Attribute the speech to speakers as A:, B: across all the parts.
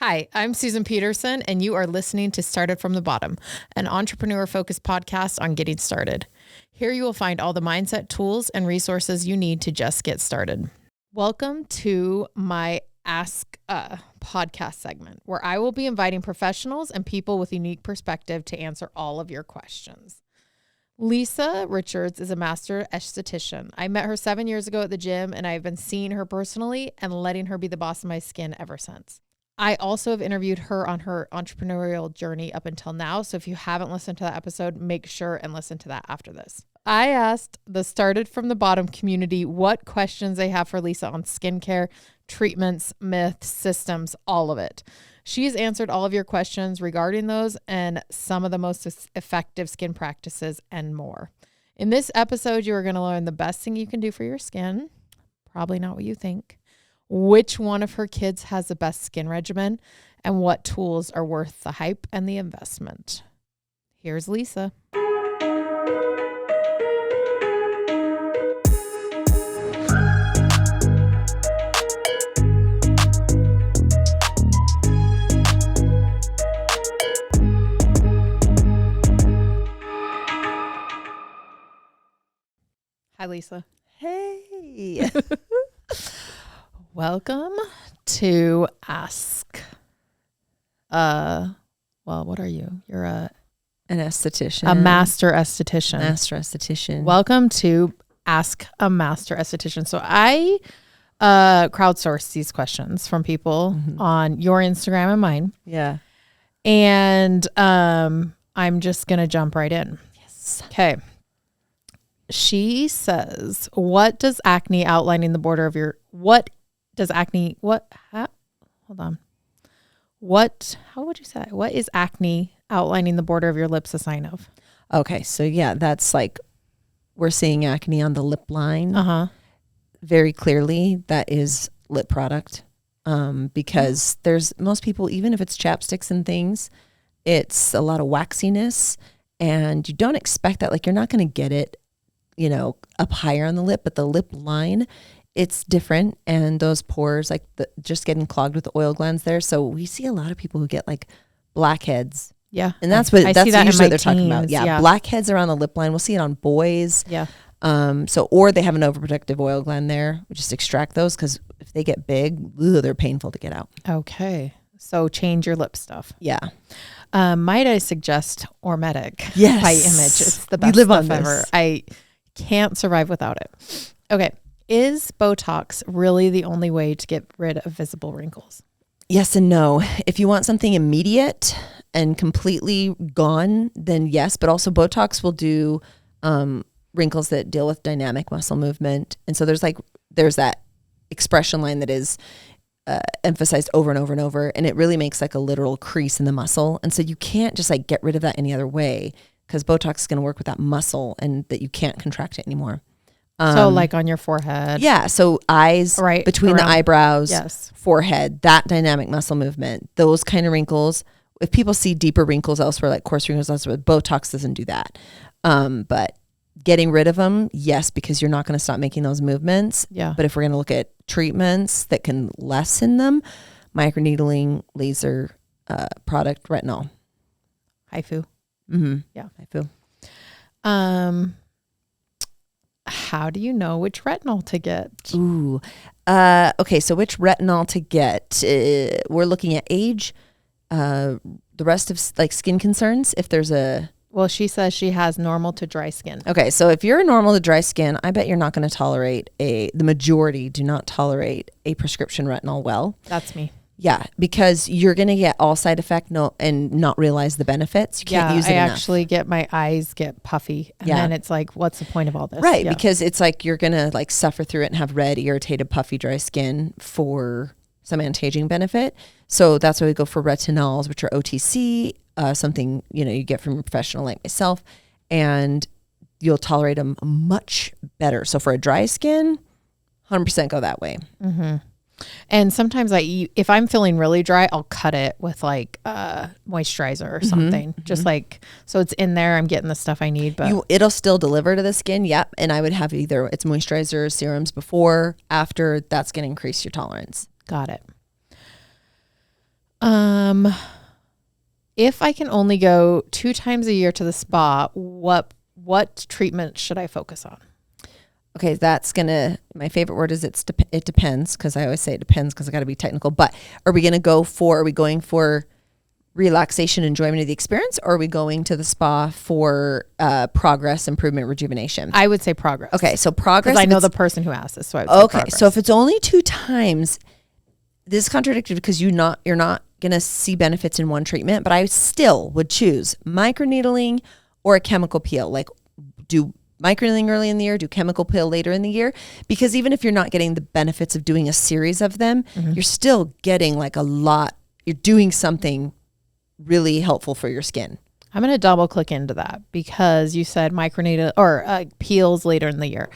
A: Hi, I'm Susan Peterson, and you are listening to Started from the Bottom, an entrepreneur-focused podcast on getting started. Here you will find all the mindset tools and resources you need to just get started. Welcome to my Ask podcast segment, where I will be inviting professionals and people with unique perspective to answer all of your questions. Lisa Richards is a master esthetician. I met her 7 years ago at the gym, and I've been seeing her personally and letting her be the boss of my skin ever since. I also have interviewed her on her entrepreneurial journey up until now. So if you haven't listened to that episode, make sure and listen to that after this. I asked the Started from the Bottom community what questions they have for Lisa on skincare, treatments, myths, systems, all of it. She's answered all of your questions regarding those and some of the most effective skin practices and more. In this episode, you are going to learn the best thing you can do for your skin. Probably not what you think. Which one of her kids has the best skin regimen, and what tools are worth the hype and the investment. Here's Lisa. Hi, Lisa.
B: Hey.
A: Welcome to Ask. What are you? You're
B: An esthetician.
A: a master esthetician.
B: Master esthetician.
A: Welcome to Ask a Master Esthetician. So I crowdsourced these questions from people on your Instagram and mine.
B: Yeah.
A: And I'm just going to jump right in.
B: Yes.
A: Okay. She says, what does acne outlining the border of your, what does acne, hold on. How would you say it? What is acne outlining the border of your lips a sign of?
B: Okay. So yeah, that's like, we're seeing acne on the lip line. Very clearly that is lip product. Because there's most people, even if it's chapsticks and things, it's a lot of waxiness and you don't expect that. Like you're not going to get it, up higher on the lip, but the lip line, it's different. And those pores, like just getting clogged with the oil glands there. So we see a lot of people who get like blackheads.
A: Yeah.
B: And that's usually what they're talking about.
A: Yeah.
B: Yeah. Blackheads around the lip line. We'll see it on boys.
A: Yeah.
B: Or they have an overprotective oil gland there. We just extract those because if they get big, they're painful to get out.
A: Okay. So change your lip stuff.
B: Yeah.
A: Might I suggest Ormedic?
B: Yes.
A: By Image. It's the best stuff ever. I can't survive without it. Okay. Is Botox really the only way to get rid of visible wrinkles?
B: Yes and no. If you want something immediate and completely gone, then yes. But also Botox will do wrinkles that deal with dynamic muscle movement. And so there's that expression line that is emphasized over and over and over. And it really makes like a literal crease in the muscle. And so you can't just like get rid of that any other way because Botox is going to work with that muscle and that you can't contract it anymore.
A: So like on your forehead.
B: Yeah. So eyes,
A: right
B: between the eyebrows,
A: yes.
B: Forehead, that dynamic muscle movement, those kind of wrinkles. If people see deeper wrinkles elsewhere, like coarse wrinkles elsewhere, Botox doesn't do that. But getting rid of them, yes, because you're not going to stop making those movements.
A: Yeah.
B: But if we're going to look at treatments that can lessen them, microneedling, laser product, retinol.
A: HIFU.
B: Yeah. HIFU.
A: How do you know which retinol to get?
B: Ooh. Okay. So which retinol to get? We're looking at age, the rest of like skin concerns. If there's
A: well, she says she has normal to dry skin.
B: Okay. So if you're normal to dry skin, I bet you're not going to tolerate the majority do not tolerate a prescription retinol well.
A: That's me.
B: Yeah. Because you're going to get all side effect and not realize the benefits. You can't use it enough.
A: Actually my eyes get puffy and then it's like, what's the point of all this?
B: Right. Yeah. Because it's like, you're going to like suffer through it and have red, irritated, puffy, dry skin for some anti-aging benefit. So that's why we go for retinols, which are OTC, something, you get from a professional like myself, and you'll tolerate them much better. So for a dry skin, 100% go that way.
A: Mm-hmm. And sometimes if I'm feeling really dry, I'll cut it with like moisturizer or something. Just like, so it's in there. I'm getting the stuff I need, but
B: it'll still deliver to the skin. Yep. And I would have either it's moisturizer or serums before, after. That's going to increase your tolerance.
A: Got it. If I can only go 2 times a year to the spa, what treatment should I focus on?
B: Okay, my favorite word is it depends, because I always say it depends because I got to be technical. But are we going for relaxation, enjoyment of the experience, or are we going to the spa for progress, improvement, rejuvenation?
A: I would say progress.
B: Okay, so progress.
A: Because I know the person who asked this, so I would say progress.
B: So if it's only 2 times, this is contradictory because you're not going to see benefits in one treatment, but I still would choose microneedling or a chemical peel. Like, do microneedling early in the year, do chemical peel later in the year, because even if you're not getting the benefits of doing a series of them, you're still getting like a lot. You're doing something really helpful for your skin.
A: I'm going to double click into that because you said microneedle or peels later in the year.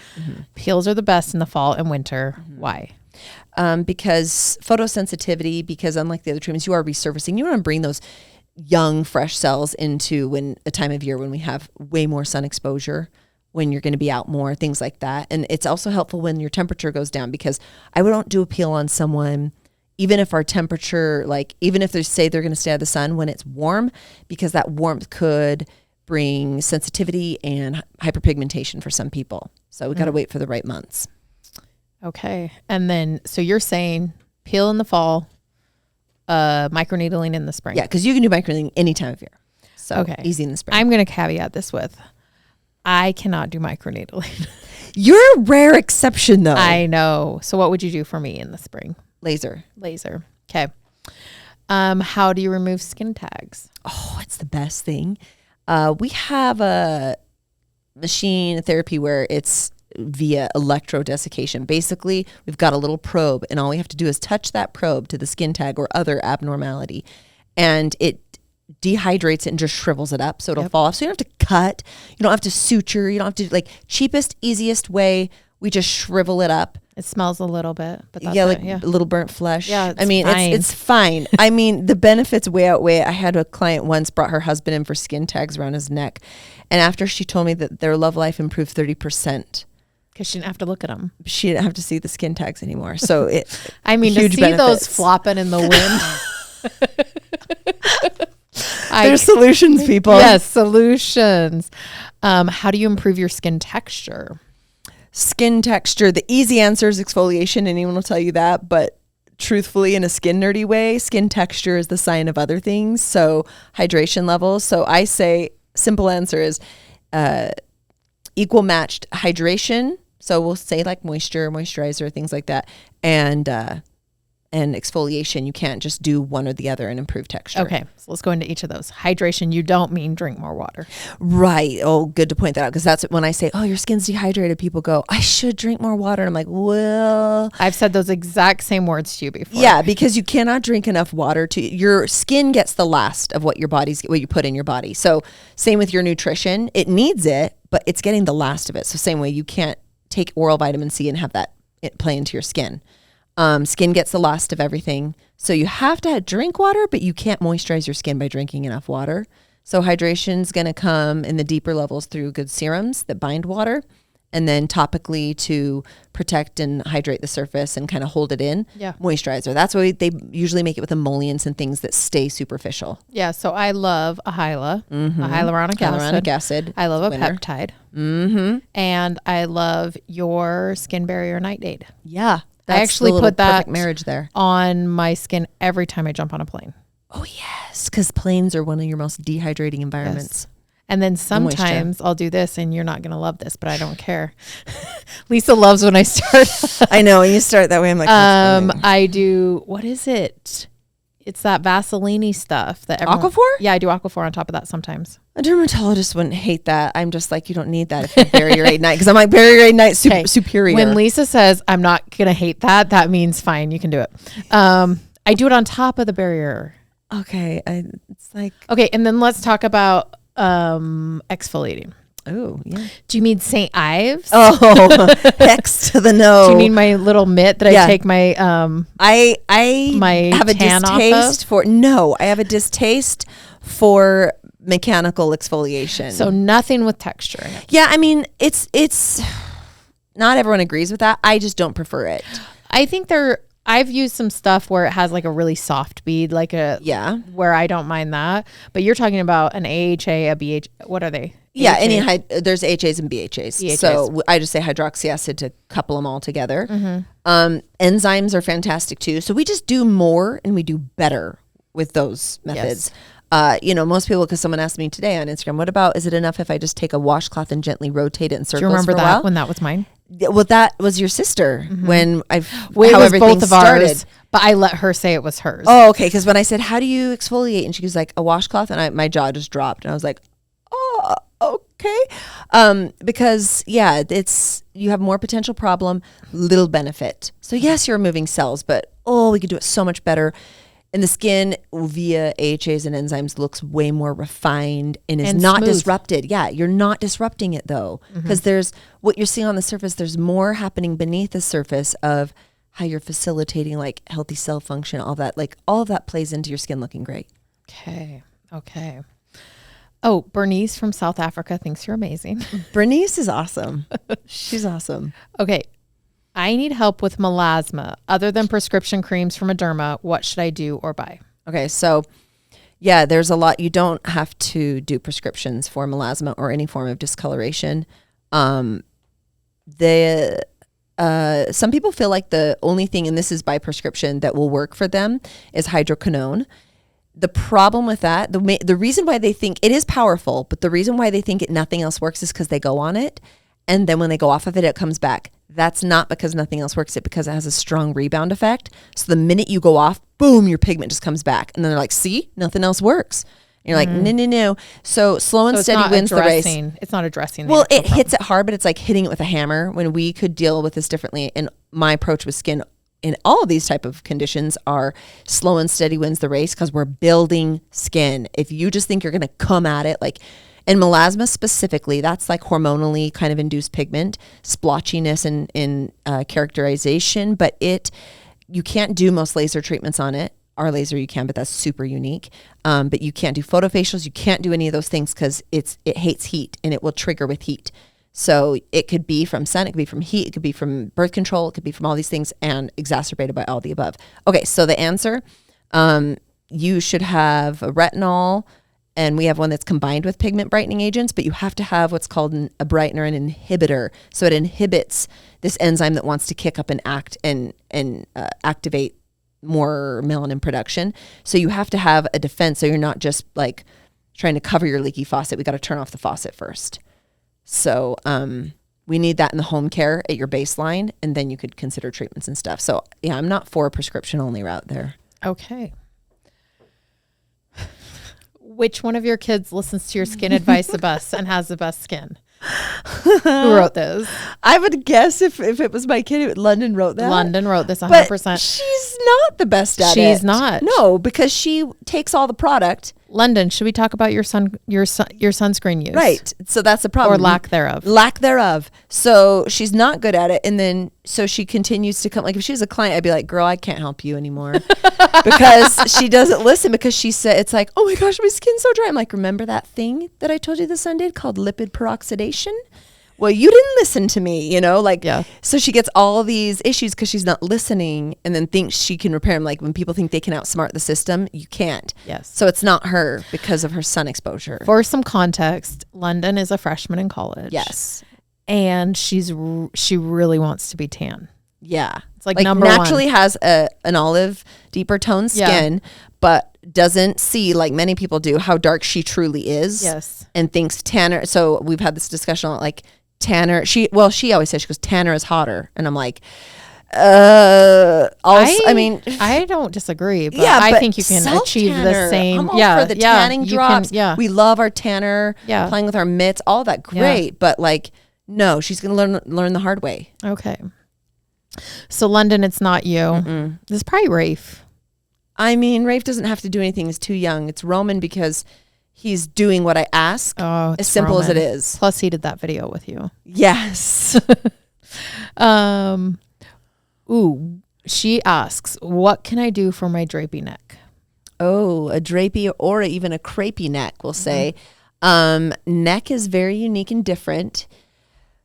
A: Peels are the best in the fall and winter. Why?
B: Because photosensitivity, because unlike the other treatments, you are resurfacing. You want to bring those young, fresh cells into a time of year when we have way more sun exposure, when you're going to be out more, things like that. And it's also helpful when your temperature goes down, because I wouldn't do a peel on someone, even if our temperature, even if they say they're going to stay out of the sun when it's warm, because that warmth could bring sensitivity and hyperpigmentation for some people. So we got to wait for the right months.
A: Okay. And then, so you're saying peel in the fall, microneedling in the spring.
B: Yeah, because you can do microneedling any time of year. So easy in the spring.
A: I'm going to caveat this with, I cannot do microneedling.
B: You're a rare exception, though.
A: I know. So what would you do for me in the spring?
B: Laser.
A: Okay. How do you remove skin tags?
B: Oh, it's the best thing. We have a machine therapy where it's via electrodesiccation. Basically, we've got a little probe, and all we have to do is touch that probe to the skin tag or other abnormality, and it dehydrates it and just shrivels it up so it'll fall off. So you don't have to cut, you don't have to suture, you don't have to, cheapest, easiest way, we just shrivel it up.
A: It smells a little bit, but that's
B: a little burnt flesh.
A: Yeah,
B: it's fine. I mean, the benefits way outweigh it. I had a client once brought her husband in for skin tags around his neck, and after she told me that their love life improved 30%.
A: Because she didn't have to look at them.
B: She didn't have to see the skin tags anymore. So to
A: see benefits. Those flopping in the wind.
B: There's solutions, people.
A: Yes, solutions. How do you improve your skin texture?
B: Skin texture. The easy answer is exfoliation. Anyone will tell you that. But truthfully, in a skin nerdy way, skin texture is the sign of other things. So hydration levels. So I say simple answer is equal matched hydration. So we'll say like moisturizer, things like that. And exfoliation. You can't just do one or the other and improve texture.
A: Okay, so let's go into each of those. Hydration, you don't mean drink more water.
B: Right. Oh, good to point that out, because that's when I say, oh, your skin's dehydrated, people go, I should drink more water. And I'm like, well.
A: I've said those exact same words to you before.
B: Yeah, because you cannot drink enough water. Your skin gets the last of what you put in your body. So same with your nutrition. It needs it, but it's getting the last of it. So same way, you can't take oral vitamin C and have that play into your skin. Skin gets the last of everything. So you have to drink water, but you can't moisturize your skin by drinking enough water. So hydration's going to come in the deeper levels through good serums that bind water, and then topically to protect and hydrate the surface and kind of hold it in.
A: Yeah.
B: Moisturizer. That's why they usually make it with emollients and things that stay superficial.
A: Yeah. So I love a hyaluronic acid. I love a peptide. And I love your Skin Barrier Night-Aid.
B: Yeah.
A: I actually put that
B: marriage there
A: on my skin every time I jump on a plane.
B: Oh, yes. Because planes are one of your most dehydrating environments.
A: Yes. And then sometimes I'll do this, and you're not going to love this, but I don't care. Lisa loves when I start.
B: I know. When you start that way, I'm like,
A: I do, what is it? It's that Vaseline stuff that
B: Aquaphor?
A: Yeah, I do Aquaphor on top of that sometimes.
B: A dermatologist wouldn't hate that. I'm just like, you don't need that if you barrier aid night, because I'm like, barrier aid night superior.
A: When Lisa says I'm not gonna hate that, that means fine, you can do it. I do it on top of the barrier.
B: Okay, it's like
A: okay, and then let's talk about exfoliating.
B: Oh, yeah.
A: Do you mean St. Ives?
B: Oh, X to the no.
A: Do you need my little mitt that I take my
B: I have a distaste for I have a distaste for mechanical exfoliation.
A: So nothing with texture.
B: Yeah, I mean, it's not everyone agrees with that. I just don't prefer it.
A: I think they're I've used some stuff where it has like a really soft bead, like where I don't mind that. But you're talking about an AHA, a BH. What are they?
B: Yeah,
A: AHA?
B: there's AHAs and BHAs. So I just say hydroxy acid to couple them all together. Enzymes are fantastic too. So we just do more and we do better with those methods. Yes. Most people, because someone asked me today on Instagram, is it enough if I just take a washcloth and gently rotate it in circles? Do
A: you remember
B: for a
A: that
B: while?
A: when that was mine?
B: Well, that was your sister when
A: it was
B: everything
A: both of
B: started.
A: Ours, but I let her say it was hers.
B: Oh, okay. Because when I said, how do you exfoliate? And she was like, a washcloth. And my jaw just dropped. And I was like, oh, okay. Because you have more potential problem, little benefit. So yes, you're removing cells, but we could do it so much better. And the skin via AHAs and enzymes looks way more refined and is not disrupted. Yeah, you're not disrupting it though. Because there's what you're seeing on the surface, there's more happening beneath the surface of how you're facilitating like healthy cell function, all that. Like all of that plays into your skin looking great.
A: Okay. Oh, Bernice from South Africa thinks you're amazing.
B: Bernice is awesome. She's awesome.
A: Okay. I need help with melasma. Other than prescription creams from a derma, what should I do or buy?
B: Okay, so there's a lot. You don't have to do prescriptions for melasma or any form of discoloration. Some people feel like the only thing, and this is by prescription, that will work for them is hydroquinone. The problem with that, the reason why they think it is powerful, but the reason why they think nothing else works is because they go on it. And then when they go off of it, it comes back. That's not because nothing else works. It's because it has a strong rebound effect. So the minute you go off, boom, your pigment just comes back. And then they're like, see, nothing else works. And you're like, no. So slow and steady wins the race.
A: It's not addressing
B: the it problem. Hits it hard, but it's like hitting it with a hammer. When we could deal with this differently, and my approach with skin in all of these type of conditions are slow and steady wins the race because we're building skin. If you just think you're going to come at it like... And melasma specifically, that's like hormonally kind of induced pigment, splotchiness and characterization, but you can't do most laser treatments on it. Our laser you can, but that's super unique. But you can't do photofacials. You can't do any of those things because it hates heat and it will trigger with heat. So it could be from sun, it could be from heat, it could be from birth control, it could be from all these things and exacerbated by all the above. Okay, so the answer, you should have a retinol, and we have one that's combined with pigment brightening agents, but you have to have what's called a brightener, an inhibitor. So it inhibits this enzyme that wants to kick up and act and activate more melanin production. So you have to have a defense. So you're not just like trying to cover your leaky faucet. We got to turn off the faucet first. So we need that in the home care at your baseline, and then you could consider treatments and stuff. So yeah, I'm not for a prescription only route there.
A: Okay. Which one of your kids listens to your skin advice the best and has the best skin? Who wrote this?
B: I would guess if it was my kid, London wrote that.
A: London wrote this 100%.
B: But she's not the best at it.
A: She's not.
B: No, because she takes all the product.
A: London, should we talk about your sunscreen use?
B: Right. So that's the problem.
A: Or lack thereof.
B: Lack thereof. So she's not good at it. And then, so she continues to come. Like if she was a client, I'd be like, girl, I can't help you anymore. Because she doesn't listen, because she said, it's like, oh my gosh, my skin's so dry. I'm like, remember that thing that I told you the sun did called lipid peroxidation? Well, you didn't listen to me, yeah. So she gets all these issues because she's not listening, and then thinks she can repair them. Like when people think they can outsmart the system, you can't.
A: Yes.
B: So it's not her because of her sun exposure.
A: For some context, London is a freshman in college.
B: Yes.
A: And she really wants to be tan.
B: Yeah.
A: It's like number
B: naturally
A: one.
B: Has an olive, deeper toned skin, but doesn't see, like many people do, how dark she truly is.
A: Yes.
B: And thinks tanner. So we've had this discussion on like tanner. She always says, she goes, tanner is hotter. And I'm like, I
A: don't disagree, but
B: yeah,
A: I think you can achieve the same.
B: I'm all for the tanning drops. We love our tanner,
A: Yeah.
B: playing with our mitts, all that great. Yeah. But like, no, she's going to learn the hard way.
A: Okay. So London, it's not you. Mm-mm. This is probably Rafe.
B: I mean, Rafe doesn't have to do anything. He's too young. It's Roman because he's doing what I ask.
A: Oh,
B: as simple
A: Roman.
B: As it is.
A: Plus, he did that video with you.
B: Yes.
A: She asks, what can I do for my drapey neck?
B: Oh, a drapey or even a crepey neck, we'll say. Neck is very unique and different.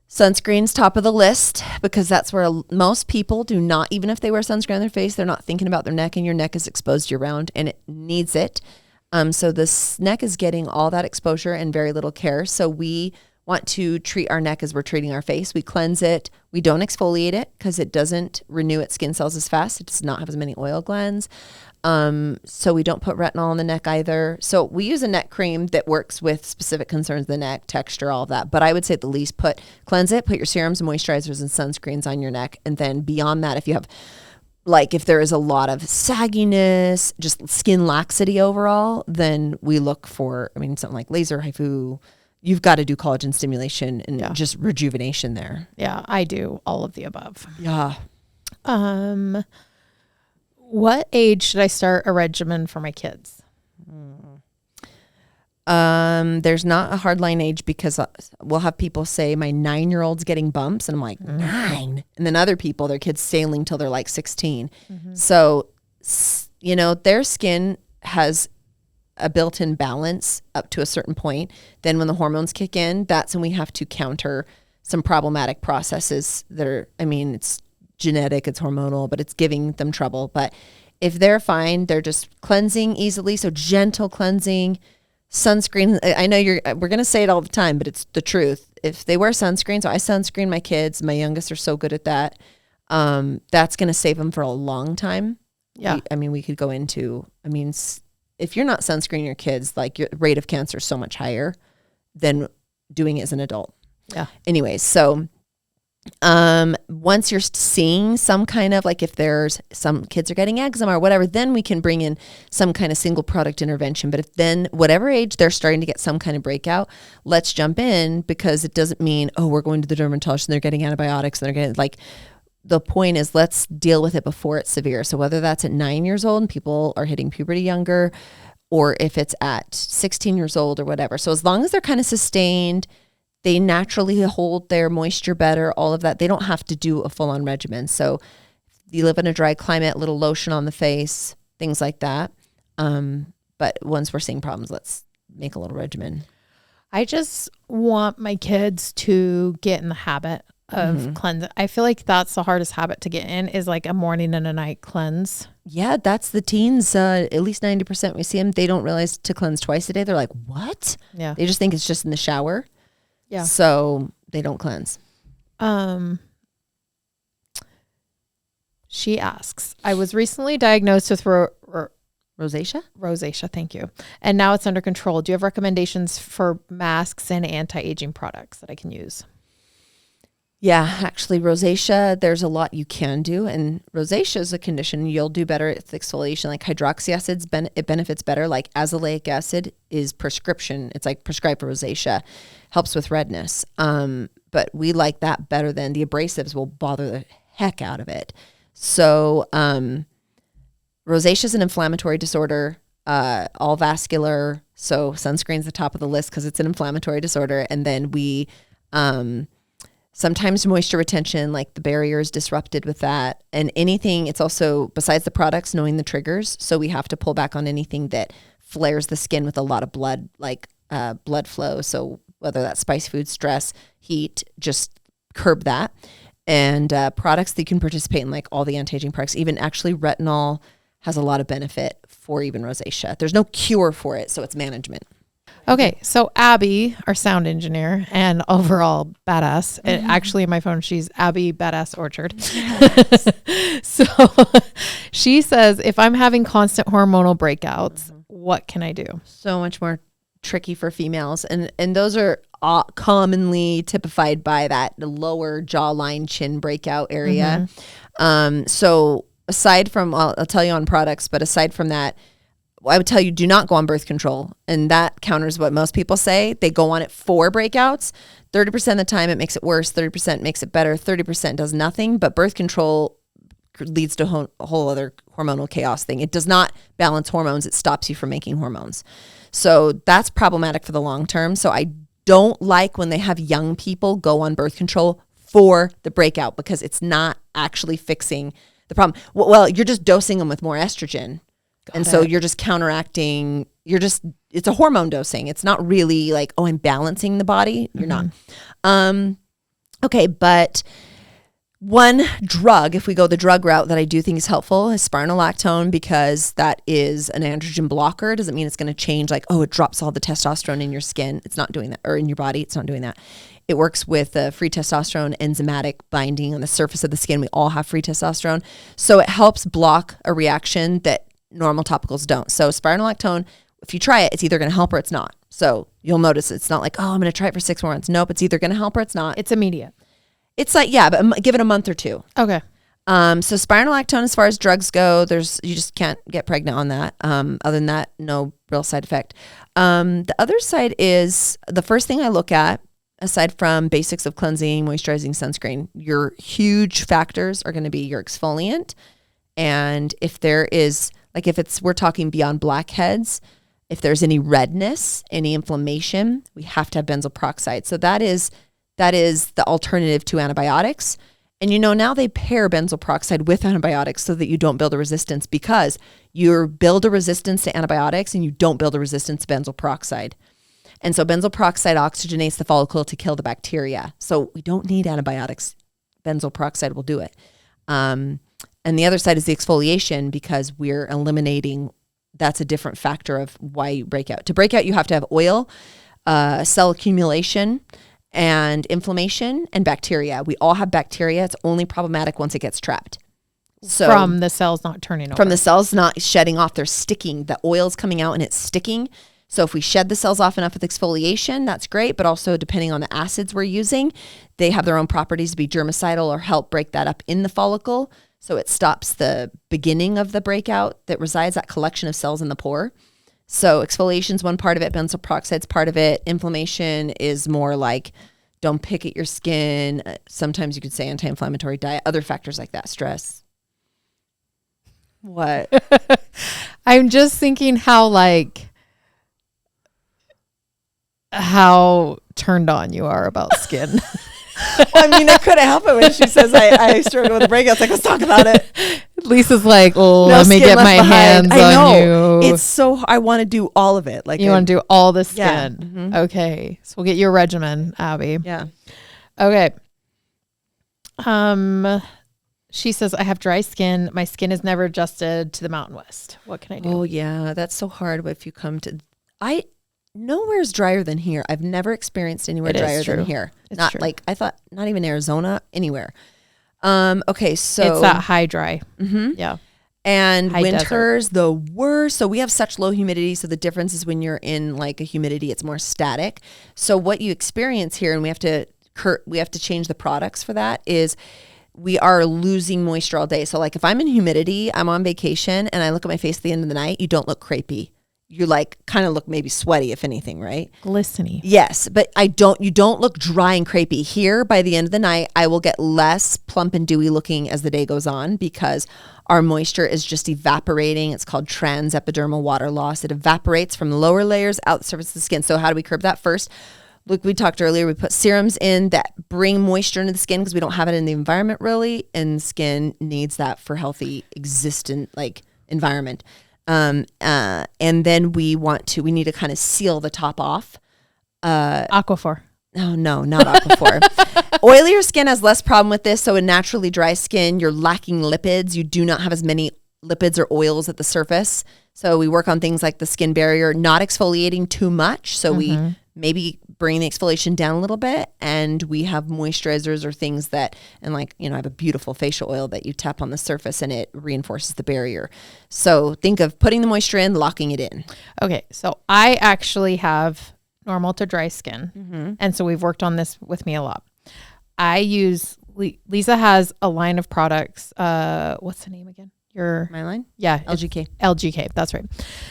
B: Sunscreen's top of the list because that's where most people do not, even if they wear sunscreen on their face, they're not thinking about their neck, and your neck is exposed year round and it needs it. So this neck is getting all that exposure and very little care. So we want to treat our neck as we're treating our face. We cleanse it. We don't exfoliate it because it doesn't renew its skin cells as fast. It does not have as many oil glands. So we don't put retinol on the neck either. So we use a neck cream that works with specific concerns of the neck, texture, all of that. But I would say at the least cleanse it, put your serums, moisturizers, and sunscreens on your neck. And then beyond that, if you have, like, if there is a lot of sagginess, just skin laxity overall, then we look for, something like laser HIFU. You've got to do collagen stimulation and just rejuvenation there.
A: Yeah, I do all of the above.
B: Yeah.
A: What age should I start a regimen for my kids?
B: There's not a hard line age because we'll have people say my 9-year-old's getting bumps, and I'm like, 9. And then other people, their kids sailing till they're like 16. So, their skin has a built-in balance up to a certain point. Then when the hormones kick in, that's when we have to counter some problematic processes that are, it's genetic, it's hormonal, but it's giving them trouble. But if they're fine, they're just cleansing easily. So gentle cleansing, sunscreen. I know we're going to say it all the time, but it's the truth. If they wear sunscreen, so I sunscreen my kids, my youngest are so good at that. That's going to save them for a long time.
A: Yeah.
B: We could go into, if you're not sunscreening your kids, like your rate of cancer is so much higher than doing it as an adult.
A: Yeah.
B: Anyways, so once you're seeing some kind of, like, if there's some kids are getting eczema or whatever, then we can bring in some kind of single product intervention. But if then whatever age they're starting to get some kind of breakout, let's jump in, because it doesn't mean, we're going to the dermatologist and they're getting antibiotics and they're getting, like, the point is let's deal with it before it's severe. So whether that's at 9 years old and people are hitting puberty younger, or if it's at 16 years old or whatever. So as long as they're kind of sustained, they naturally hold their moisture better, all of that. They don't have to do a full-on regimen. So if you live in a dry climate, little lotion on the face, things like that. But once we're seeing problems, let's make a little regimen.
A: I just want my kids to get in the habit of cleansing. I feel like that's the hardest habit to get in, is like a morning and a night cleanse.
B: Yeah, that's the teens. At least 90% we see them, they don't realize to cleanse twice a day. They're like, what?
A: Yeah.
B: They just think it's just in the shower.
A: Yeah.
B: So they don't cleanse.
A: She asks, I was recently diagnosed with
B: Rosacea?
A: Rosacea, thank you. And now it's under control. Do you have recommendations for masks and anti-aging products that I can use?
B: Yeah, actually, rosacea, there's a lot you can do. And rosacea is a condition you'll do better with exfoliation. Like hydroxy acids, it benefits better. Like azelaic acid is prescription. It's like prescribed for rosacea. Helps with redness. But we like that better than the abrasives will bother the heck out of it. So rosacea is an inflammatory disorder, all vascular. So sunscreen's the top of the list because it's an inflammatory disorder. And then we... sometimes moisture retention, like the barrier is disrupted with that. And anything, it's also, besides the products, knowing the triggers. So we have to pull back on anything that flares the skin with a lot of blood, like blood flow. So whether that's spicy food, stress, heat, just curb that. And products that you can participate in, like all the anti-aging products, even actually retinol has a lot of benefit for even rosacea. There's no cure for it, so it's management.
A: Okay, so Abby, our sound engineer and overall badass, actually in my phone, she's Abby Badass Orchard. So she says, if I'm having constant hormonal breakouts, what can I do? So
B: much more tricky for females. And those are commonly typified by that lower jawline chin breakout area. So aside from, I'll tell you on products, but aside from that, I would tell you, do not go on birth control. And that counters what most people say. They go on it for breakouts. 30% of the time it makes it worse. 30% makes it better. 30% does nothing. But birth control leads to a whole other hormonal chaos thing. It does not balance hormones. It stops you from making hormones. So that's problematic for the long term. So I don't like when they have young people go on birth control for the breakout, because it's not actually fixing the problem. Well, you're just dosing them with more estrogen. So you're just counteracting, it's a hormone dosing. It's not really like, I'm balancing the body. You're not. Okay, but one drug, if we go the drug route that I do think is helpful, is spironolactone, because that is an androgen blocker. Doesn't mean it's going to change like, oh, it drops all the testosterone in your skin. It's not doing that, or in your body. It's not doing that. It works with free testosterone enzymatic binding on the surface of the skin. We all have free testosterone. So it helps block a reaction that normal topicals don't. So spironolactone, if you try it, it's either going to help or it's not. So you'll notice it's not like, oh, I'm going to try it for 6 more months. Nope, it's either going to help or it's not.
A: It's immediate.
B: It's like, yeah, but give it a month or 2.
A: Okay.
B: So spironolactone, as far as drugs go, you just can't get pregnant on that. Other than that, no real side effect. The other side is the first thing I look at, aside from basics of cleansing, moisturizing, sunscreen, your huge factors are going to be your exfoliant. And if there is, like we're talking beyond blackheads, if there's any redness, any inflammation, we have to have benzoyl peroxide. So that is the alternative to antibiotics. And now they pair benzoyl peroxide with antibiotics so that you don't build a resistance, because you build a resistance to antibiotics and you don't build a resistance to benzoyl peroxide. And so benzoyl peroxide oxygenates the follicle to kill the bacteria. So we don't need antibiotics. Benzoyl peroxide will do it. And the other side is the exfoliation, because we're eliminating, that's a different factor of why you break out. To break out, you have to have oil, cell accumulation, and inflammation, and bacteria. We all have bacteria. It's only problematic once it gets trapped. So
A: from the cells not turning over.
B: From the cells not shedding off, they're sticking. The oil's coming out and it's sticking. So if we shed the cells off enough with exfoliation, that's great. But also, depending on the acids we're using, they have their own properties to be germicidal or help break that up in the follicle. So it stops the beginning of the breakout that resides, that collection of cells in the pore. So exfoliation is one part of it. Benzoyl peroxide's part of it. Inflammation is more like, don't pick at your skin. Sometimes you could say anti-inflammatory diet, other factors like that, stress. What?
A: I'm just thinking how turned on you are about skin.
B: Well, I mean, I couldn't help it when she says I struggle with breakouts. Like, let's talk about it.
A: Lisa's like, let me get my hands on you.
B: It's so, I want to do all of it. Like,
A: you want to do all the skin.
B: Yeah. Mm-hmm.
A: Okay. So we'll get your regimen, Abby.
B: Yeah.
A: Okay. She says, I have dry skin. My skin is never adjusted to the Mountain West. What can I do?
B: Oh yeah. That's so hard. But if you come to, nowhere's drier than here. I've never experienced anywhere drier than here.
A: It's
B: not
A: true.
B: Like, I thought, not even Arizona, anywhere. Okay. So
A: it's that high dry.
B: Mm-hmm.
A: Yeah.
B: And
A: high
B: winter's the worst. So we have such low humidity. So the difference is when you're in like a humidity, it's more static. So what you experience here, and we have to change the products for that, is we are losing moisture all day. So like if I'm in humidity, I'm on vacation and I look at my face at the end of the night, you don't look crepey. You like kind of look maybe sweaty, if anything, right?
A: Glistening.
B: Yes, but you don't look dry and crepey. Here, by the end of the night, I will get less plump and dewy looking as the day goes on, because our moisture is just evaporating. It's called transepidermal water loss. It evaporates from the lower layers out the surface of the skin. So how do we curb that? First, look, we talked earlier, we put serums in that bring moisture into the skin because we don't have it in the environment really, and skin needs that for healthy existent environment. And then we need to kind of seal the top off.
A: Aquaphor.
B: Oh, no, not Aquaphor. Oilier skin has less problem with this. So in naturally dry skin, you're lacking lipids. You do not have as many lipids or oils at the surface. So we work on things like the skin barrier, not exfoliating too much. So we maybe bring the exfoliation down a little bit, and we have moisturizers or things that, and I have a beautiful facial oil that you tap on the surface and it reinforces the barrier. So think of putting the moisture in, locking it in.
A: Okay. So I actually have normal to dry skin. Mm-hmm. And so we've worked on this with me a lot. I use, Lisa has a line of products. What's the name again?
B: My line?
A: Yeah.
B: LGK.
A: LGK. That's right.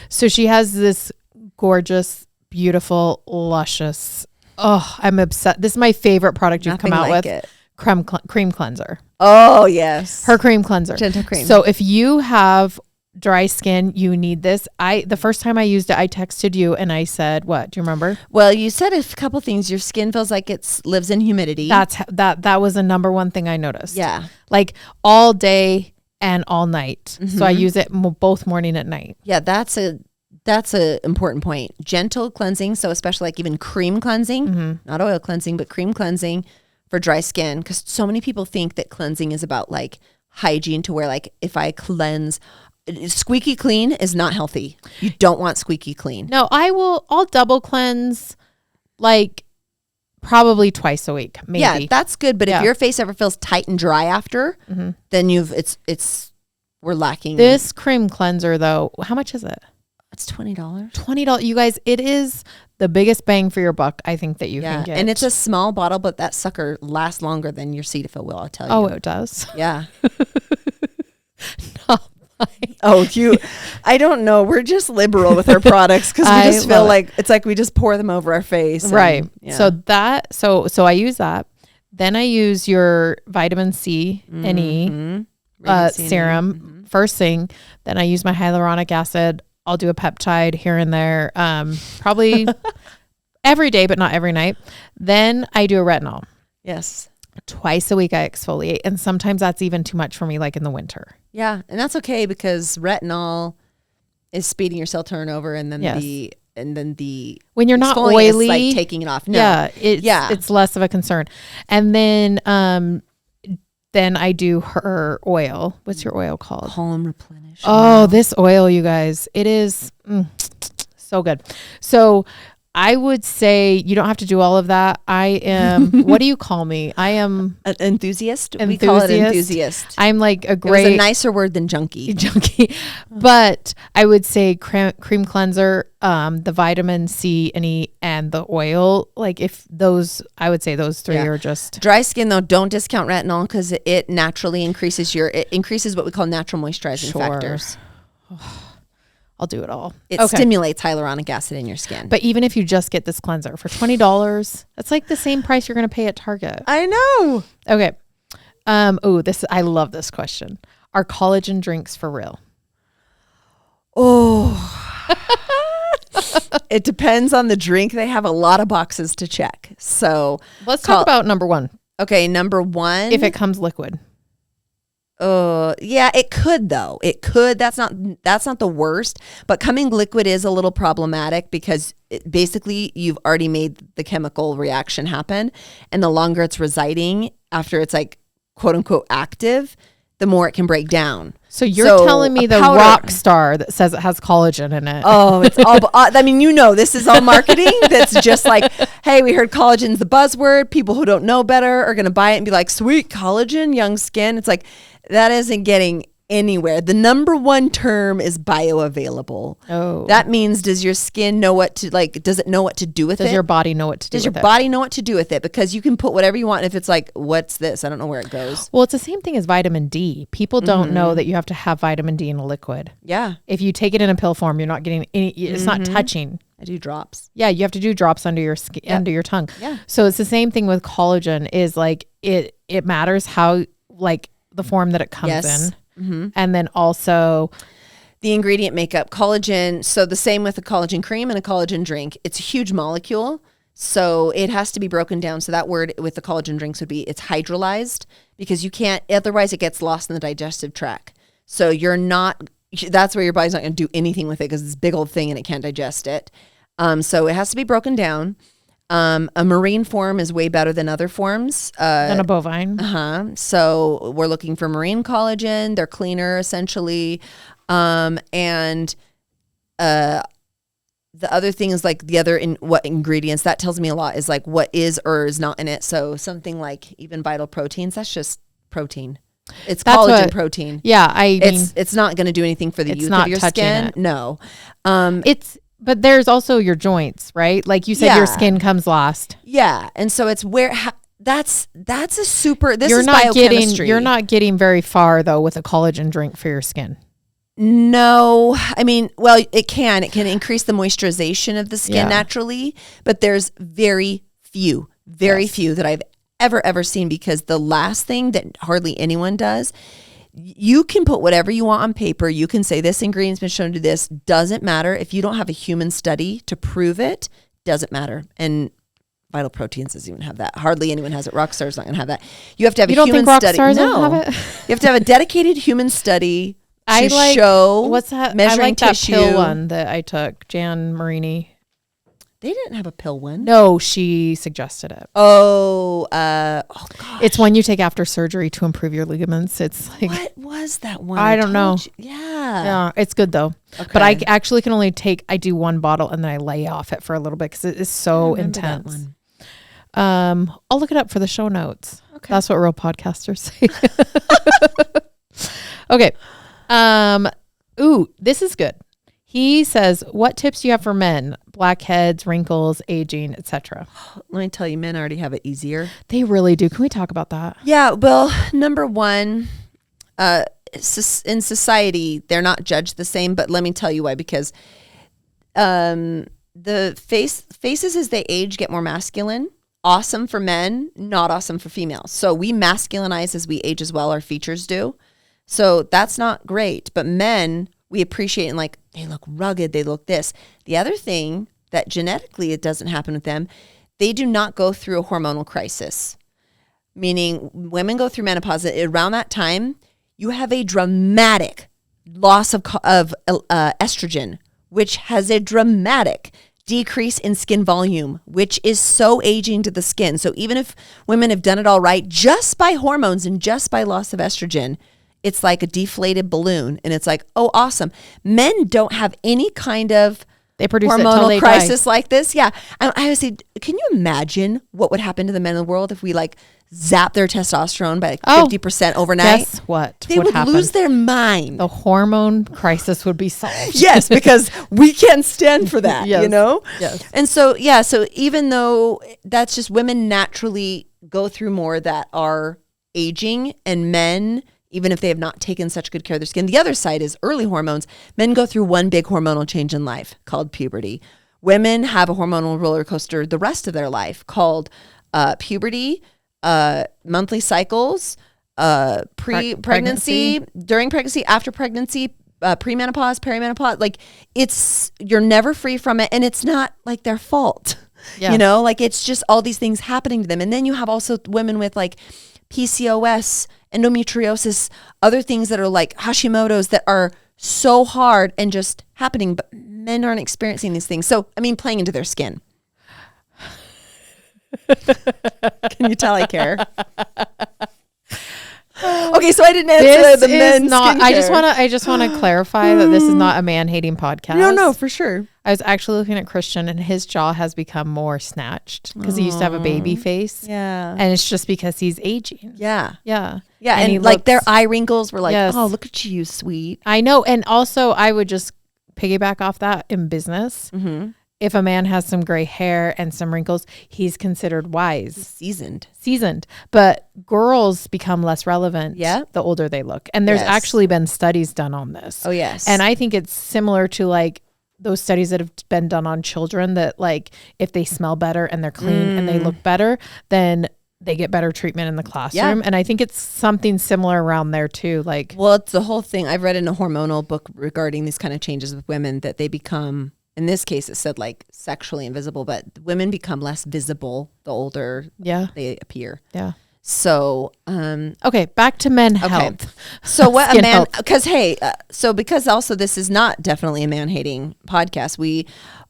A: So she has this gorgeous, beautiful, luscious. Oh, I'm obsessed. This is my favorite product you've come out with. Cream cleanser.
B: Oh, yes.
A: Her cream cleanser.
B: Gentle cream.
A: So if you have dry skin, you need this. The first time I used it, I texted you and I said, what? Do you remember?
B: Well, you said a couple things. Your skin feels like it lives in humidity.
A: That was the number one thing I noticed.
B: Yeah.
A: Like all day and all night. Mm-hmm. So I use it both morning and night.
B: Yeah, that's a important point. Gentle cleansing, so especially like even cream cleansing, not oil cleansing, but cream cleansing for dry skin, because so many people think that cleansing is about like hygiene, to where like if I cleanse, squeaky clean is not healthy. You don't want squeaky clean.
A: No, I'll double cleanse like probably twice a week, maybe.
B: Yeah, that's good. But if your face ever feels tight and dry after, then we're lacking.
A: This cream cleanser though, how much is it?
B: It's $20.
A: $20. You guys, it is the biggest bang for your buck I think that you can get.
B: And it's a small bottle, but that sucker lasts longer than your Cetaphil will, I'll tell you.
A: Oh, it does?
B: Yeah.
A: No.
B: I don't know. We're just liberal with our products because we just feel like it's like we just pour them over our face.
A: Right. So I use that. Then I use your vitamin C and E serum first thing. Then I use my hyaluronic acid. I'll do a peptide here and there, probably every day, but not every night. Then I do a retinol.
B: Yes.
A: Twice a week I exfoliate, and sometimes that's even too much for me, like in the winter.
B: Yeah, and that's okay because retinol is speeding your cell turnover, and then the
A: when you're not oily,
B: is like taking it off. No.
A: It's less of a concern. And then I do her oil. What's your oil called?
B: Calm Replenish.
A: Oh, this oil, you guys, it is so good. So I would say you don't have to do all of that. I am, what do you call me? I am
B: an enthusiast. We call it enthusiast.
A: I'm like
B: It was a nicer word than junkie.
A: But I would say cream cleanser, the vitamin C and E, and the oil. Like I would say those three are just.
B: Dry skin though, don't discount retinol because it naturally increases what we call natural moisturizing factors.
A: I'll do it all.
B: It stimulates hyaluronic acid in your skin.
A: But even if you just get this cleanser for $20, that's like the same price you're going to pay at Target.
B: I know.
A: Okay. I love this question. Are collagen drinks for real?
B: Oh, it depends on the drink. They have a lot of boxes to check. So
A: let's talk about number one.
B: Okay. Number one.
A: If it comes liquid.
B: Yeah, it could though. It could. That's not the worst, but coming liquid is a little problematic because basically you've already made the chemical reaction happen, and the longer it's residing after it's like quote unquote active, the more it can break down.
A: So you're telling me the rock star that says it has collagen in it.
B: Oh, it's all, I mean, this is all marketing. That's just like, hey, we heard collagen's the buzzword. People who don't know better are going to buy it and be like, sweet collagen, young skin. It's like, that isn't getting anywhere. The number one term is bioavailable. Oh. That means, does your skin know what to, like, does it know what to do with it?
A: Does your body know what to do with it?
B: Does your body know what to do with it? Because you can put whatever you want. If it's like, what's this? I don't know where it goes.
A: Well, it's the same thing as vitamin D. People don't know that you have to have vitamin D in a liquid.
B: Yeah.
A: If you take it in a pill form, you're not getting any, it's not touching.
B: I do drops.
A: Yeah, you have to do drops under your skin, under your tongue.
B: Yeah.
A: So it's the same thing with collagen, is like it matters how, like, the form that it comes in. Mm-hmm. And then also
B: the ingredient makeup. Collagen, so the same with a collagen cream and a collagen drink. It's a huge molecule, so it has to be broken down. So that word with the collagen drinks would be, it's hydrolyzed, because you can't, otherwise it gets lost in the digestive tract. So that's where your body's not going to do anything with it, because it's a big old thing and it can't digest it. So it has to be broken down. A marine form is way better than other forms.
A: Than a bovine.
B: So we're looking for marine collagen. They're cleaner, essentially. And the other thing is like what ingredients, that tells me a lot, is like what is or is not in it. So something like even vital proteins, that's just protein. It's collagen protein.
A: Yeah.
B: It's not going to do anything for the youth of your skin. No.
A: But there's also your joints, right? Like you said, your skin comes last.
B: Yeah. And so it's where, this is
A: biochemistry. You're not getting very far though with a collagen drink for your skin.
B: No, I mean, well, it can increase the moisturization of the skin naturally, but there's very few that I've ever seen, because the last thing that hardly anyone does, you can put whatever you want on paper. You can say this ingredient's been shown to do this. Doesn't matter. If you don't have a human study to prove it, doesn't matter. And Vital Proteins doesn't even have that. Hardly anyone has it. Rockstar's not going to have that. You have to have a human study.
A: No. Have it?
B: You have to have a dedicated human study
A: to
B: show
A: what's that?
B: Measuring
A: I like
B: tissue.
A: that pill one that I took, Jan Marini.
B: They didn't have a pill one.
A: No, she suggested it.
B: Oh gosh.
A: It's one you take after surgery to improve your ligaments. It's like,
B: what was that one?
A: I don't know.
B: Yeah,
A: it's good though.
B: Okay.
A: But I actually can only I do one bottle and then I lay off it for a little bit because it is so intense. I'll look it up for the show notes. Okay. That's what real podcasters say. Okay. Ooh, this is good. He says, what tips do you have for men? Blackheads, wrinkles, aging, etc.
B: Let me tell you, men already have it easier.
A: They really do. Can we talk about that?
B: Yeah. Well, number one, in society, they're not judged the same, but let me tell you why. Because the faces as they age get more masculine. Awesome for men, not awesome for females. So we masculinize as we age as well. Our features do. So that's not great. But men, we appreciate and like, they look rugged, they look this. The other thing that genetically it doesn't happen with them, they do not go through a hormonal crisis. Meaning women go through menopause. Around that time, you have a dramatic loss of estrogen, which has a dramatic decrease in skin volume, which is so aging to the skin. So even if women have done it all right, just by hormones and just by loss of estrogen, it's like a deflated balloon. And it's like, oh, awesome. Men don't have any kind of
A: they produce
B: hormonal crisis like this. Yeah. I would say, can you imagine what would happen to the men in the world if we like zap their testosterone by like 50% overnight?
A: Guess what?
B: They would lose their mind.
A: The hormone crisis would be solved.
B: Yes, because we can't stand for that,
A: yes.
B: You know?
A: Yes.
B: And so, yeah, so even though that's just women naturally go through more that are aging, and men, even if they have not taken such good care of their skin, the other side is early hormones. Men go through one big hormonal change in life called puberty. Women have a hormonal roller coaster the rest of their life called puberty, monthly cycles, pregnancy, during pregnancy, after pregnancy, premenopause, perimenopause. Like you're never free from it, and it's not like their fault. Yeah. You know, like it's just all these things happening to them. And then you have also women with like PCOS, endometriosis, other things that are like Hashimoto's that are so hard and just happening, but men aren't experiencing these things. So, I mean, playing into their skin. Can you tell I care? Okay, so I didn't answer the men's skincare.
A: I just want to clarify that this is not a man-hating podcast.
B: No, for sure.
A: I was actually looking at Christian, and his jaw has become more snatched because he used to have a baby face.
B: Yeah.
A: And it's just because he's aging.
B: Yeah.
A: Yeah.
B: Yeah. And like their eye wrinkles were like, yes. Oh, look at you, sweet.
A: I know. And also I would just piggyback off that in business. Mm-hmm. If a man has some gray hair and some wrinkles, he's considered wise. Seasoned. But girls become less relevant the older they look. And there's actually been studies done on this.
B: Oh, yes.
A: And I think it's similar to like those studies that have been done on children that like if they smell better and they're clean and they look better, then they get better treatment in the classroom. Yeah. And I think it's something similar around there too. Like,
B: well, it's the whole thing. I've read in a hormonal book regarding these kind of changes with women that they become, in this case, it said like sexually invisible, but women become less visible the older they appear.
A: Yeah.
B: So,
A: okay, back to men health.
B: So what a man, because because also this is not definitely a man hating podcast.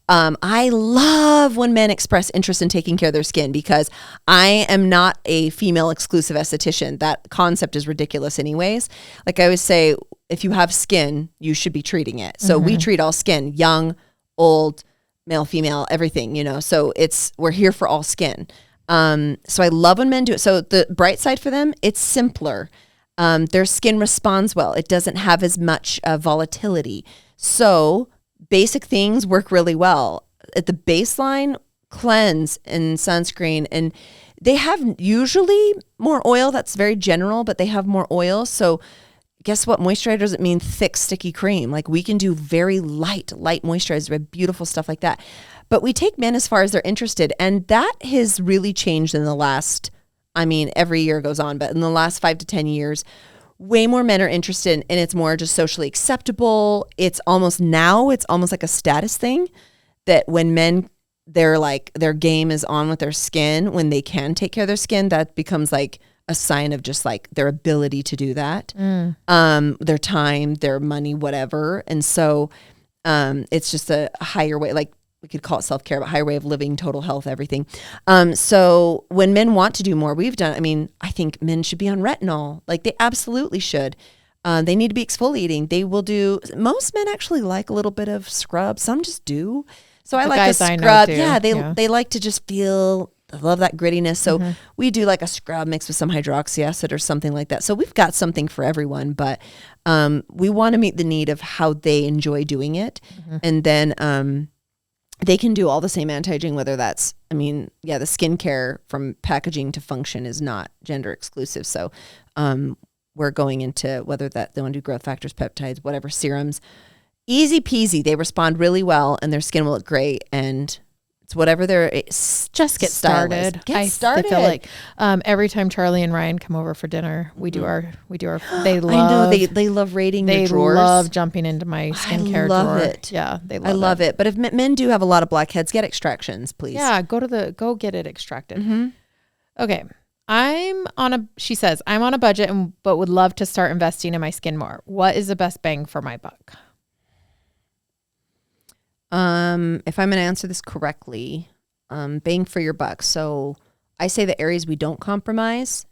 B: I love when men express interest in taking care of their skin because I am not a female exclusive esthetician. That concept is ridiculous anyways. Like I always say, if you have skin, you should be treating it. So we treat all skin, young, old, male, female, everything, you know, so we're here for all skin. So I love when men do it. So the bright side for them, it's simpler. Their skin responds well. It doesn't have as much volatility. So basic things work really well. At the baseline, cleanse and sunscreen, and they have usually more oil. That's very general, but they have more oil. So guess what? Moisturizer doesn't mean thick, sticky cream. Like we can do very light moisturizer, beautiful stuff like that. But we take men as far as they're interested. And that has really changed in the last, every year goes on, but in the last 5 to 10 years, way more men are interested and it's more just socially acceptable. It's almost like a status thing that when men, they're like, their game is on with their skin, when they can take care of their skin, that becomes like a sign of just like their ability to do that, their time, their money, whatever. And so it's just a higher way. Like we could call it self-care, but higher way of living, total health, everything. So when men want to do more, I think men should be on retinol. Like they absolutely should. They need to be exfoliating. They will do, most men actually like a little bit of scrub. Some just do. So I like a scrub. Yeah, they like to just feel, I love that grittiness. So we do like a scrub mixed with some hydroxy acid or something like that. So we've got something for everyone, but we want to meet the need of how they enjoy doing it. And then they can do all the same anti-aging, whether that's, the skincare from packaging to function is not gender exclusive. So we're going into whether that they want to do growth factors, peptides, whatever, serums. Easy peasy. They respond really well and their skin will look great. And it's whatever
A: just get started.
B: Get started.
A: I feel like every time Charlie and Ryan come over for dinner, we do our, they love.
B: I know they love raiding the drawers.
A: They love jumping into my skincare drawer.
B: I love it.
A: Yeah, they love it.
B: I love it. But if men do have a lot of blackheads, get extractions, please.
A: Yeah, go get it extracted. Okay. She says, I'm on a budget but would love to start investing in my skin more. What is the best bang for my buck?
B: If I'm going to answer this correctly, bang for your buck. So I say the areas we don't compromise.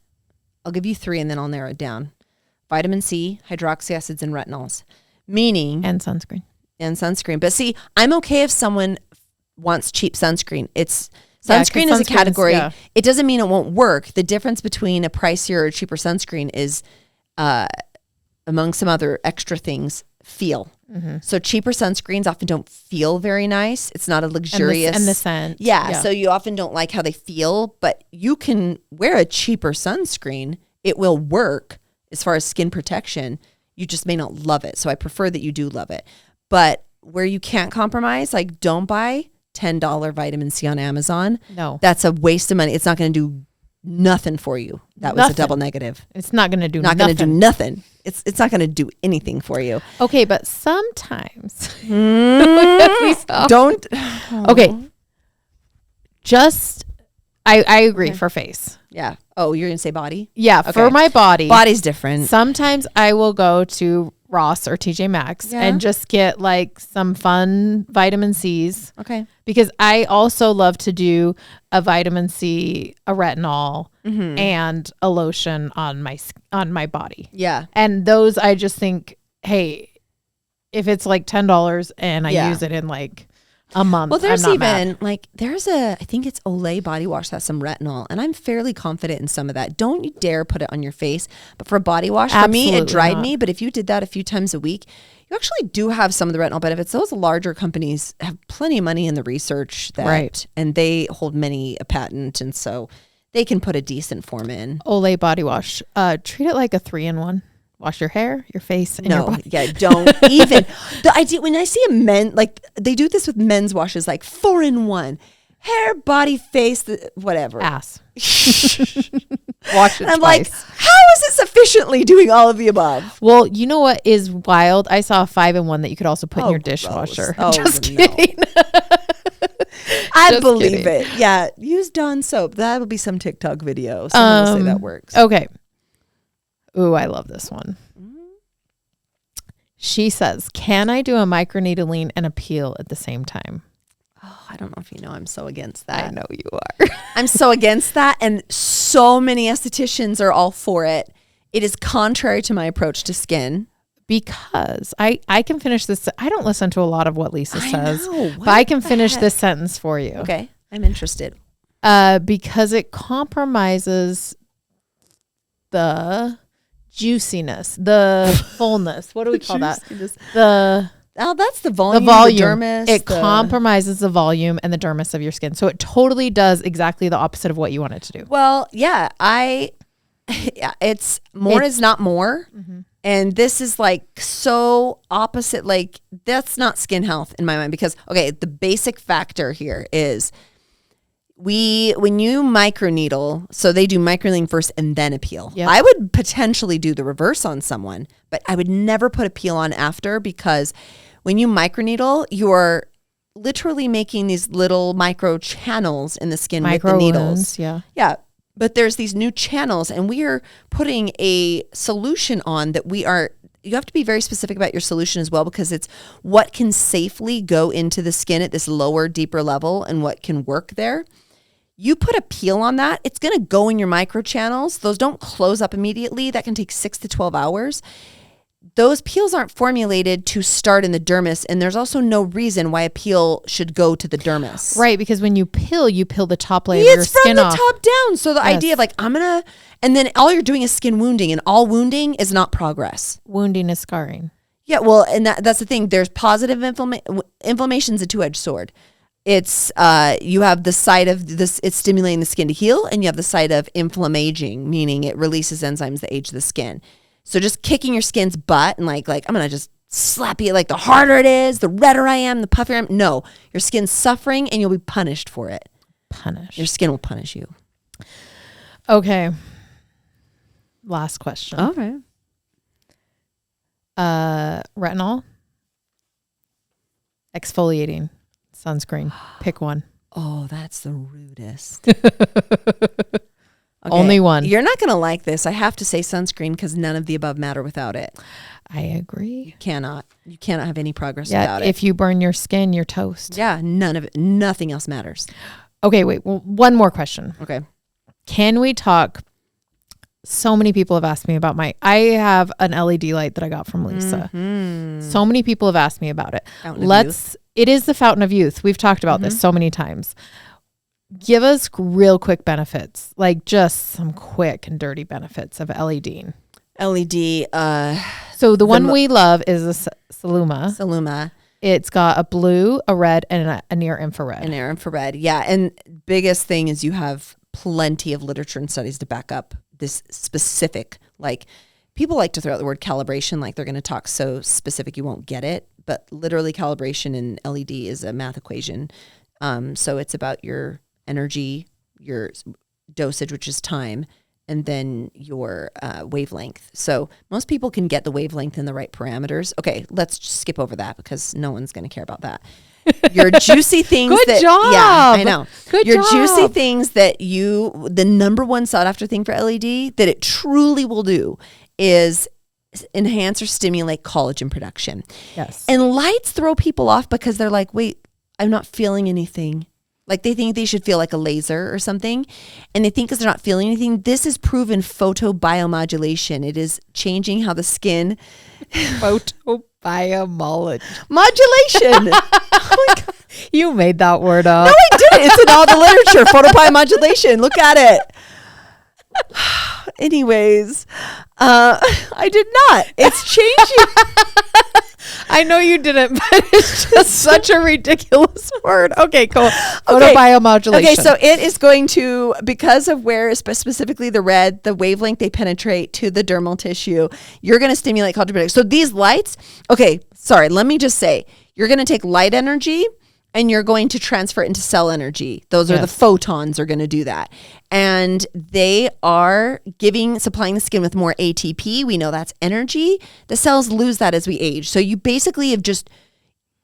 B: I'll give you 3 and then I'll narrow it down. Vitamin C, hydroxy acids, and retinols.
A: And sunscreen. But see, I'm okay if someone wants cheap sunscreen. Sunscreen is a category. Yeah. It doesn't mean it won't work. The difference between a pricier or cheaper sunscreen is, among some other extra things, feel. So cheaper sunscreens often don't feel very nice. It's not a luxurious. And the scent.
B: Yeah. So you often don't like how they feel, but you can wear a cheaper sunscreen. It will work as far as skin protection. You just may not love it. So I prefer that you do love it. But where you can't compromise, like don't buy $10 vitamin C on Amazon.
A: No.
B: That's a waste of money. It's not going to do nothing for you. That was a double negative.
A: It's not going to do
B: nothing. Not going to do nothing. It's not going to do anything for you.
A: Okay, but sometimes
B: don't.
A: Okay. Just I agree for face.
B: Yeah. Oh, you're going to say body?
A: Yeah, okay. For my body.
B: Body's different.
A: Sometimes I will go to Ross or TJ Maxx and just get like some fun vitamin C's.
B: Okay.
A: Because I also love to do a vitamin C, a retinol, and a lotion on my body.
B: Yeah.
A: And those I just think, hey, if it's like $10 and I use it in like a month.
B: Well, there's I think it's Olay body wash that has some retinol, and I'm fairly confident in some of that. Don't you dare put it on your face. But for a body wash, for me, it dried me. But if you did that a few times a week, you actually do have some of the retinol benefits. Those larger companies have plenty of money in the research and they hold many a patent, and so they can put a decent form in.
A: Olay body wash. Treat it like a 3-in-1. Wash your hair, your face, and your body.
B: Yeah, don't even. The idea when I see a men, like they do this with men's washes, like 4-in-1. Hair, body, face, whatever.
A: Ass. Wash it
B: I'm
A: twice.
B: Like, how is it sufficiently doing all of the above?
A: Well, you know what is wild? I saw a 5-in-1 that you could also put in your dishwasher.
B: Oh,
A: just kidding.
B: I believe it. Yeah, use Dawn soap. That'll be some TikTok video. Someone will say that works.
A: Okay. Ooh, I love this one. She says, can I do a microneedling and a peel at the same time?
B: Oh, I don't know if you know, I'm so against that.
A: I know you are.
B: I'm so against that. And so many estheticians are all for it. It is contrary to my approach to skin.
A: Because I can finish this. I don't listen to a lot of what Lisa says, but I can finish this sentence for you.
B: Okay. I'm interested.
A: Because it compromises the juiciness, the fullness. What do we call that?
B: That's the volume.
A: The volume.
B: The dermis.
A: It compromises the volume and the dermis of your skin. So it totally does exactly the opposite of what you want it to do.
B: Well, yeah, it's more is not more. And this is like so opposite. Like that's not skin health in my mind, because the basic factor here is when you microneedle, so they do microneedling first and then a peel. Yep. I would potentially do the reverse on someone, but I would never put a peel on after, because when you microneedle, you're literally making these little micro channels in the skin with the needles.
A: Wounds,
B: yeah. But there's these new channels, and we are putting a solution on that you have to be very specific about your solution as well, because it's what can safely go into the skin at this lower, deeper level and what can work there. You put a peel on that, it's going to go in your microchannels. Those don't close up immediately. That can take 6 to 12 hours. Those peels aren't formulated to start in the dermis, and there's also no reason why a peel should go to the dermis.
A: Right, because when you peel the top layer of your skin off.
B: It's from the top down. So the idea of like, and then all you're doing is skin wounding, and all wounding is not progress.
A: Wounding is scarring.
B: Yeah, well, and that's the thing. There's positive inflammation's a two-edged sword. It's you have the side of this, it's stimulating the skin to heal, and you have the side of inflammaging, meaning it releases enzymes that age the skin. So just kicking your skin's butt and like I'm gonna just slap you, like the harder it is, the redder I am, the puffier I am. No, your skin's suffering and you'll be punished for it. Your skin will punish you.
A: Okay. Last question.
B: All right.
A: Retinol, exfoliating, sunscreen. Pick one.
B: Oh, that's the rudest.
A: Okay. Only one.
B: You're not going to like this. I have to say sunscreen because none of the above matter without it.
A: I agree.
B: You cannot have any progress without it.
A: If you burn your skin, you're toast.
B: Yeah, none of it. Nothing else matters.
A: Okay, wait. Well, one more question.
B: Okay.
A: Can we talk? So many people have asked me about I have an LED light that I got from Lisa. Mm-hmm. So many people have asked me about it. It is the fountain of youth. We've talked about this so many times. Give us real quick benefits, like just some quick and dirty benefits of LED.
B: LED.
A: So the one we love is a Saluma.
B: Saluma.
A: It's got a blue, a red, and a near infrared.
B: An near infrared, yeah. And biggest thing is you have plenty of literature and studies to back up this specific, like people like to throw out the word calibration, like they're going to talk so specific you won't get it. But literally calibration in LED is a math equation. So it's about your energy, your dosage, which is time, and then your wavelength. So most people can get the wavelength in the right parameters. Okay, let's just skip over that because no one's going to care about that. Your juicy things.
A: Good job.
B: Yeah, I know.
A: Good
B: your
A: job.
B: Juicy things that the number one sought after thing for LED that it truly will do is enhance or stimulate collagen production.
A: Yes.
B: And lights throw people off because they're like, wait, I'm not feeling anything. Like they think they should feel like a laser or something. And they think because they're not feeling anything, this is proven photobiomodulation. It is changing how the skin. Modulation. Oh my God.
A: You made that word up.
B: No, I didn't. It's in all the literature. Photobiomodulation. Look at it. Anyways, I did not. It's changing.
A: I know you didn't, but it's just such a ridiculous word. Okay, cool. Photobiomodulation.
B: Okay, so it is going to, because of where specifically the red, the wavelength they penetrate to the dermal tissue, you're going to stimulate collagen production. So these lights, let me just say, you're going to take light energy and you're going to transfer it into cell energy. Those are the photons are going to do that. And they are supplying the skin with more ATP. We know that's energy. The cells lose that as we age. So you basically have just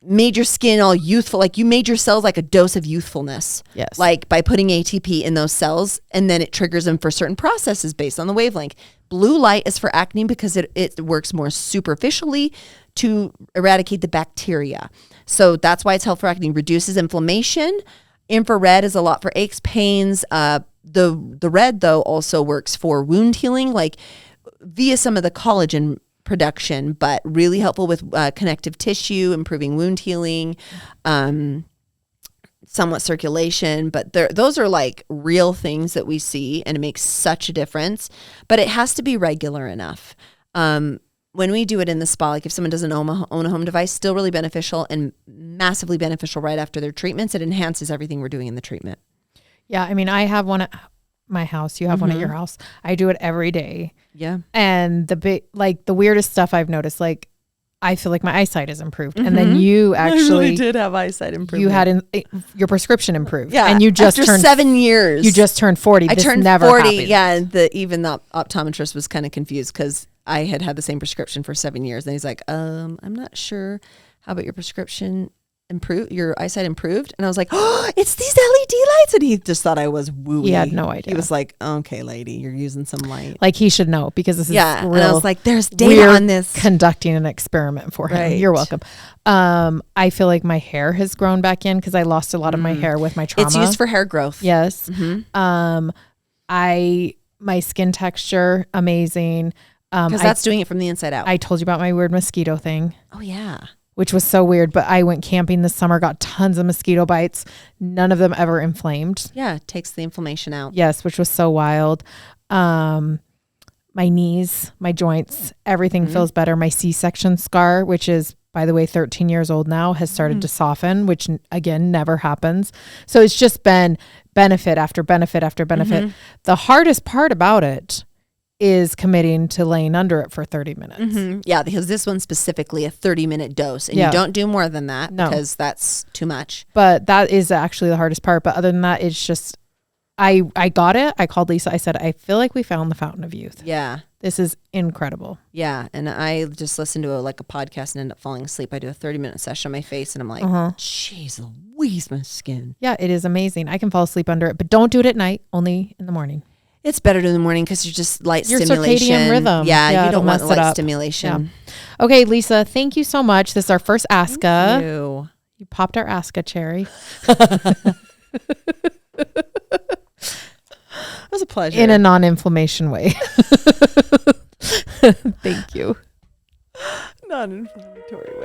B: made your skin all youthful. Like you made your cells like a dose of youthfulness.
A: Yes.
B: Like by putting ATP in those cells, and then it triggers them for certain processes based on the wavelength. Blue light is for acne because it works more superficially to eradicate the bacteria. So that's why it's helpful for acne. Reduces inflammation. Infrared is a lot for aches, pains. The red, though, also works for wound healing, like via some of the collagen production, but really helpful with connective tissue, improving wound healing, somewhat circulation. But those are like real things that we see, and it makes such a difference. But it has to be regular enough. When we do it in the spa, like if someone doesn't own a home device, still really beneficial and massively beneficial right after their treatments. It enhances everything we're doing in the treatment.
A: Yeah, I mean, I have one at my house. You have one at your house. I do it every day.
B: Yeah.
A: And the weirdest stuff I've noticed, like I feel like my eyesight is improved. And then you actually
B: really did have eyesight improvement.
A: You had your prescription improved.
B: Yeah.
A: And you just
B: after
A: turned
B: 7 years.
A: You just turned 40.
B: I
A: this
B: turned
A: never
B: 40.
A: Happened.
B: Yeah. Even the optometrist was kind of confused because I had the same prescription for 7 years. And he's like, I'm not sure. How about your prescription? your eyesight improved? And I was like, oh, it's these LED lights. And he just thought I was wooey.
A: He had no idea.
B: He was like, okay, lady, you're using some light.
A: Like he should know because this is
B: yeah.
A: real.
B: And I was like, there's data on this.
A: Conducting an experiment for him.
B: Right.
A: You're welcome. I feel like my hair has grown back in because I lost a lot of my hair with my trauma.
B: It's used for hair growth.
A: Yes. My skin texture, amazing.
B: Because that's doing it from the inside out.
A: I told you about my weird mosquito thing.
B: Oh, yeah.
A: Which was so weird. But I went camping this summer, got tons of mosquito bites. None of them ever inflamed.
B: Yeah, it takes the inflammation out.
A: Yes, which was so wild. My knees, my joints, everything feels better. My C-section scar, which is, by the way, 13 years old now, has started to soften, which again, never happens. So it's just been benefit after benefit after benefit. The hardest part about it is committing to laying under it for 30 minutes.
B: Yeah, because this one's specifically a 30-minute dose. And you don't do more than that because that's too much.
A: But that is actually the hardest part. But other than that, it's just, I got it. I called Lisa. I said, I feel like we found the fountain of youth.
B: Yeah.
A: This is incredible.
B: Yeah. And I just listened to a podcast and end up falling asleep. I do a 30-minute session on my face and I'm like, jeez Louise, my skin.
A: Yeah, it is amazing. I can fall asleep under it, but don't do it at night, only in the morning.
B: It's better in the morning because you're just light
A: your
B: stimulation.
A: Circadian rhythm.
B: Yeah, you don't want light stimulation.
A: Yeah. Okay, Lisa, thank you so much. This is our first Aska.
B: You
A: popped our Aska cherry.
B: It was a pleasure.
A: In a non-inflammation way. Thank you.
B: Non-inflammatory way.